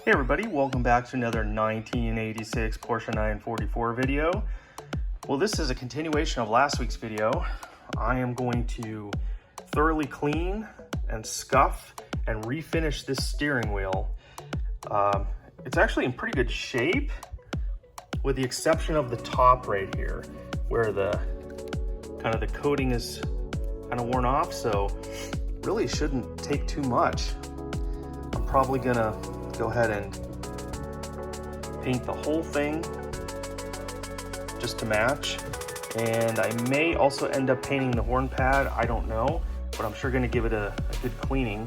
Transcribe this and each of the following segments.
Hey everybody, welcome back to another 1986 Porsche 944 video. Well, this is a continuation of last week's video. I am going to thoroughly clean and scuff and refinish this steering wheel. It's actually in pretty good shape, with the exception of the top right here, where the coating is kind of worn off, so really shouldn't take too much. I'm probably gonna go ahead and paint the whole thing just to match, and I may also end up painting the horn pad. I don't know, but I'm sure gonna give it a good cleaning.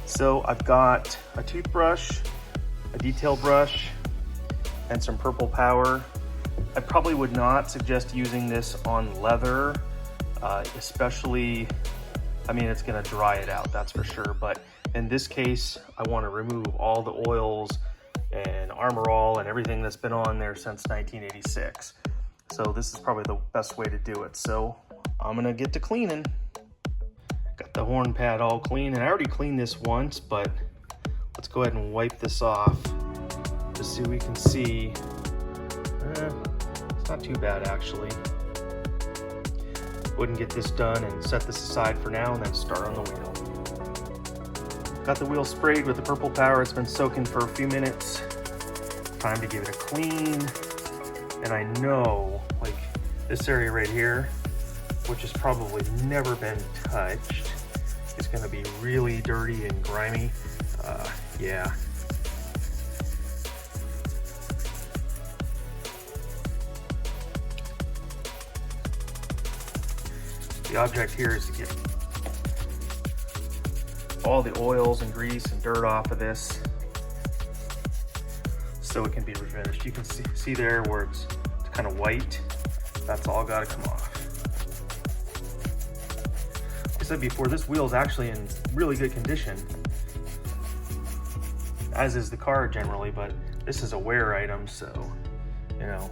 So I've got a toothbrush, a detail brush, and some purple power. I probably would not suggest using this on leather, especially, I mean, it's gonna dry it out, that's for sure, but in this case, I want to remove all the oils and Armor All and everything that's been on there since 1986. So this is probably the best way to do it. So I'm gonna get to cleaning. Got the horn pad all clean, and I already cleaned this once, but let's go ahead and wipe this off just so we can see. It's not too bad actually. Go ahead and get this done and set this aside for now, and then start on the wheel. Got the wheel sprayed with the purple power. It's been soaking for a few minutes. Time to give it a clean. And I know, like, this area right here, which has probably never been touched, is gonna be really dirty and grimy. Yeah. The object here is to get all the oils and grease and dirt off of this so it can be refinished. You can see there where it's kind of white. That's all got to come off. Like I said before, this wheel is actually in really good condition, as is the car generally, but this is a wear item, so, you know,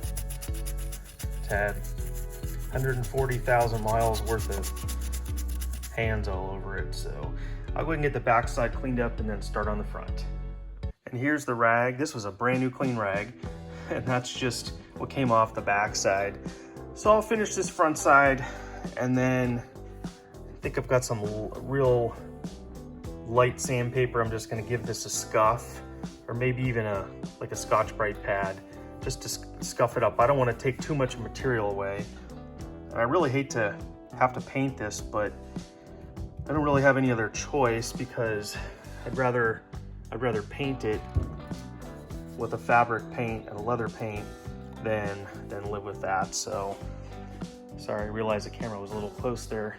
it's had 140,000 miles worth of hands all over it, so I'll go ahead and get the backside cleaned up and then start on the front. And here's the rag. This was a brand new clean rag, and that's just what came off the backside. So I'll finish this front side, and then I think I've got some real light sandpaper. I'm just gonna give this a scuff, or maybe even like a Scotch-Brite pad, just to scuff it up. I don't wanna take too much material away. And I really hate to have to paint this, but I don't really have any other choice, because I'd rather paint it with a fabric paint and a leather paint than live with that. So, sorry, I realized the camera was a little close there.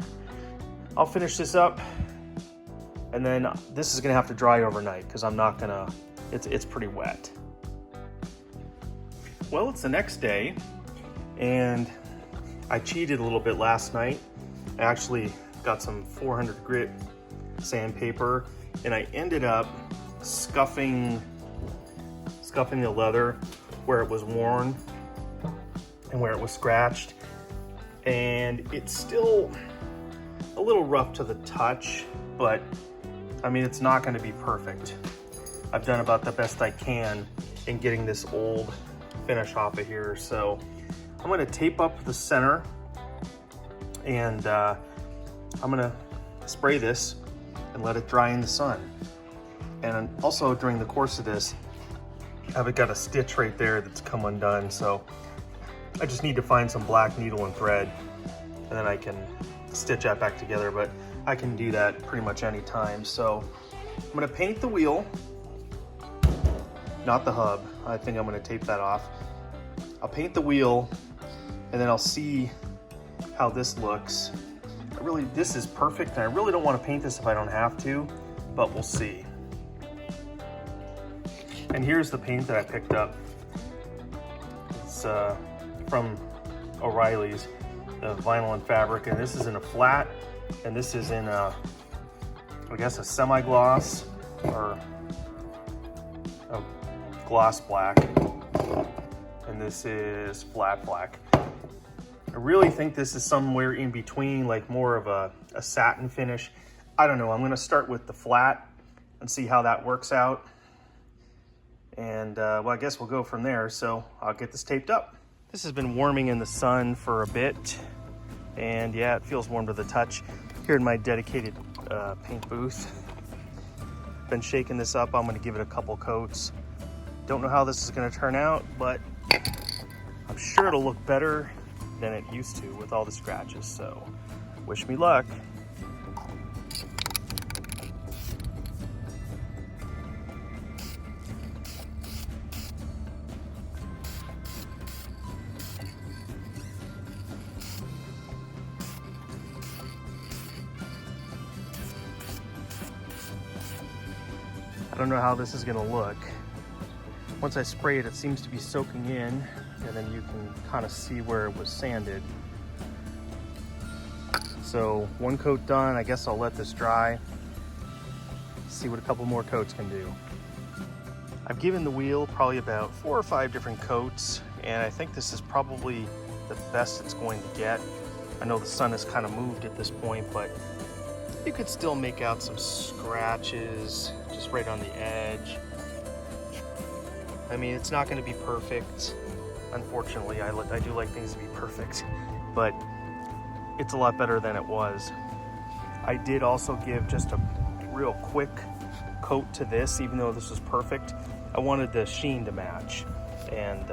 I'll finish this up, and then this is gonna have to dry overnight because I'm not gonna, it's pretty wet. Well, it's the next day, and I cheated a little bit last night. I actually got some 400 grit sandpaper, and I ended up scuffing the leather where it was worn and where it was scratched, and it's still a little rough to the touch, but I mean, it's not going to be perfect. I've done about the best I can in getting this old finish off of here, so I'm going to tape up the center, and I'm gonna spray this and let it dry in the sun. And also during the course of this, I've got a stitch right there that's come undone, so I just need to find some black needle and thread, and then I can stitch that back together, but I can do that pretty much any time. So I'm gonna paint the wheel, not the hub. I think I'm gonna tape that off. I'll paint the wheel, and then I'll see how this looks. This is perfect, and I really don't want to paint this if I don't have to, but we'll see. And here's the paint that I picked up. It's from O'Reilly's, the vinyl and fabric, and this is in a flat, and this is in a, I guess, a semi-gloss or a gloss black, and this is flat black. I really think this is somewhere in between, like more of a satin finish. I don't know. I'm going to start with the flat and see how that works out. And well, I guess we'll go from there. So I'll get this taped up. This has been warming in the sun for a bit. And yeah, it feels warm to the touch. Here in my dedicated paint booth. Been shaking this up. I'm going to give it a couple coats. Don't know how this is going to turn out, but I'm sure it'll look better than it used to with all the scratches. So wish me luck. I don't know how this is going to look. Once I spray it, it seems to be soaking in, and then you can kind of see where it was sanded. So one coat done. I guess I'll let this dry, see what a couple more coats can do. I've given the wheel probably about 4 or 5 different coats, and I think this is probably the best it's going to get. I know the sun has kind of moved at this point, but you could still make out some scratches just right on the edge. I mean, it's not going to be perfect. Unfortunately, I do like things to be perfect, but it's a lot better than it was. I did also give just a real quick coat to this, even though this was perfect. I wanted the sheen to match, and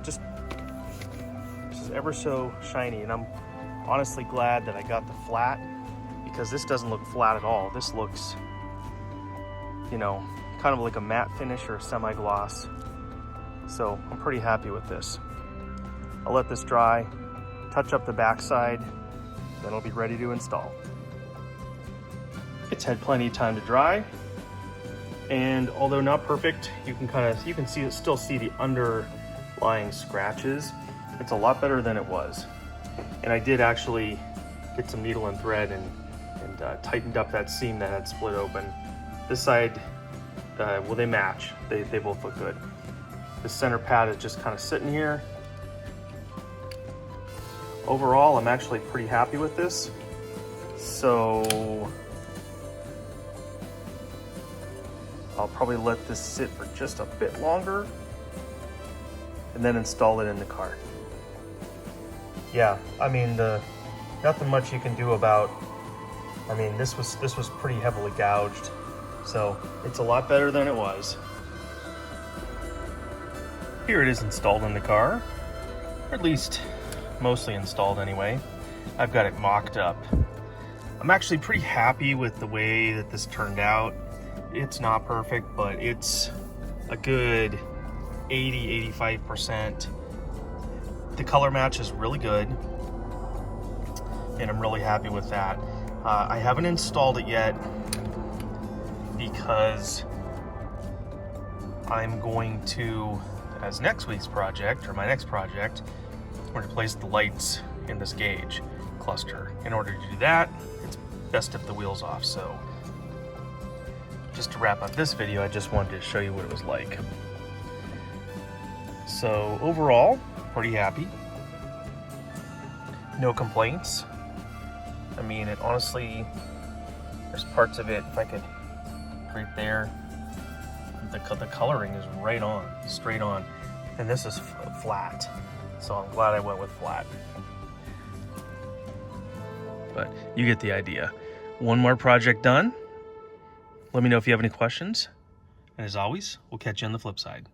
just this is ever so shiny, and I'm honestly glad that I got the flat, because this doesn't look flat at all. This looks, you know, kind of like a matte finish or a semi-gloss. So I'm pretty happy with this. I'll let this dry, touch up the backside, then it'll be ready to install. It's had plenty of time to dry, and although not perfect, you can still see the underlying scratches. It's a lot better than it was. And I did actually get some needle and thread and tightened up that seam that had split open. This side, well, they match. They both look good. The center pad is just kind of sitting here. Overall, I'm actually pretty happy with this. So I'll probably let this sit for just a bit longer and then install it in the car. Yeah, I mean, nothing much you can do about, I mean, this was pretty heavily gouged, so it's a lot better than it was. Here it is installed in the car, or at least mostly installed anyway. I've got it mocked up. I'm actually pretty happy with the way that this turned out. It's not perfect, but it's a good 80–85%. The color match is really good, and I'm really happy with that. I haven't installed it yet because I'm going to, as next week's project, or my next project, I'm going to place the lights in this gauge cluster. In order to do that, it's best if the wheel's off. So just to wrap up this video, I just wanted to show you what it was like. So overall, pretty happy. No complaints. I mean, it honestly, there's parts of it, if I could, right there, the coloring is right on, straight on. And this is flat, so I'm glad I went with flat. But you get the idea. One more project done. Let me know if you have any questions. And as always, we'll catch you on the flip side.